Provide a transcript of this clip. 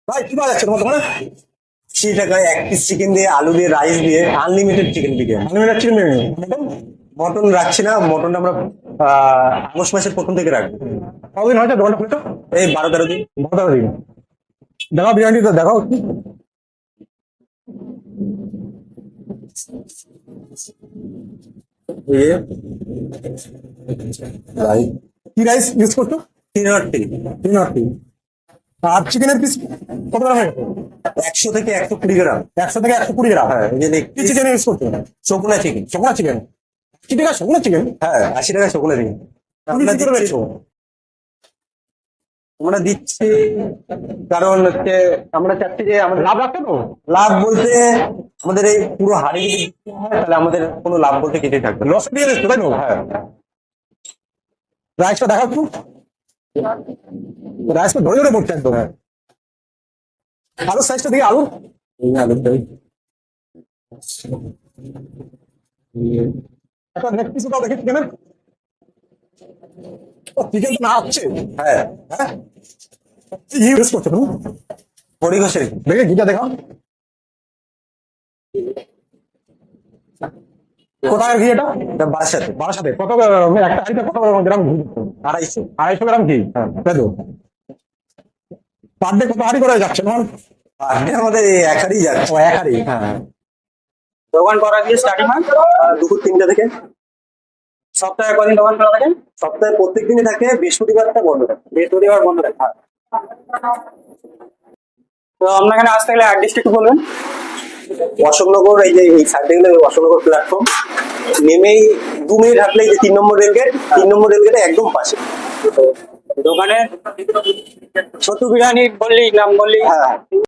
ভাই কি পাওয়া যাচ্ছে তোমার দোকানে? 80 টাকায় 1 পিস চিকেন দিয়ে, আলু দিয়ে, রাইস দিয়ে, unlimited chicken biryani. Unlimited chicken biryani. Mutton রাখছি না, মটন আমরা আগস্ট মাসের প্রথম থেকে রাখবো। কতদিন হয়েছে দোকানটা খুলেছো? এই 12-13 দিন। 12 দিন। দেখাও বিরিয়ানিটা দেখাও। কি রাইস ইউজ করছো? 3 3 আর চিকেনের পিস কত গ্রাম হয়ে গেছে? 100 থেকে 120 গ্রাম। 100 থেকে 120 গ্রাম। হ্যাঁ, এই যে কি চিকেন ইউজ করছো? শকুনা চিকেন। শকুনা চিকেন। 80 টাকা শকুনা চিকেন? হ্যাঁ, 80 টাকায় শকুনা চিকেন তুমি কি করে বেচছো? আমরা দিচ্ছি কারণ হচ্ছে আমরা চাচ্ছি যে আমাদের লাভ রাখছো তো? লাভ বলতে আমাদের এই পুরো হাড়ি যদি বিক্রি হয়, তাহলে আমাদের কোনো লাভ বলতে কিছুই থাকবে না। লস দিয়ে দিচ্ছো তাই তো? হ্যাঁ, রাইসটা দেখাও একটু। রাইসটা ধরে ধরে পড়ছে একদম। আলুর সাইজটা দিয়ে আলুর এই আলুটাই। একটা নেক পিস দাও দেখি চিকেনের। ও চিকেন তো না হচ্ছে। হ্যাঁ, হ্যাঁ কি ইউজ করছো তুমি? হরিঘোষের। দেখে ঘিটা দেখাও। কোথায় ঘি এটা? এটা বাসাতে বারাসাতে। কত একটা হাঁড়িতে কত গ্রাম ঘি দিচ্ছো? 250। 250 গ্রাম ঘি। হ্যাঁ তাই তো। পার ডে কত হাঁড়ি করে যাচ্ছে তোমার? আর আমাদের এই এক হাড়ি যাচ্ছে। ও এক হাঁড়ি। হ্যাঁ, দোকান করা দিয়ে স্টার্টিং হয় দুপুর 3টা থেকে। সপ্তাহে কদিন দোকান খোলা থাকে? সপ্তাহে প্রত্যেক দিনই থাকে, বৃহস্পতিবারটা বন্ধ থাকে। বৃহস্পতিবার বন্ধ থাকে। তো আপনার এখানে আসতে গেলে অ্যাড্রেসটা একটু বলবেন। অশোকনগর, এই যে এই সাইডে গেলে অশোকনগর প্ল্যাটফর্ম নেমেই 2 মিনিট হাঁটলে এই যে 3 নম্বর রেলগেট, 3 নম্বর রেলগেটে একদম পাশে। দোকানে ছোট্ট বিরিয়ানি বললি, নাম বললি। হ্যাঁ।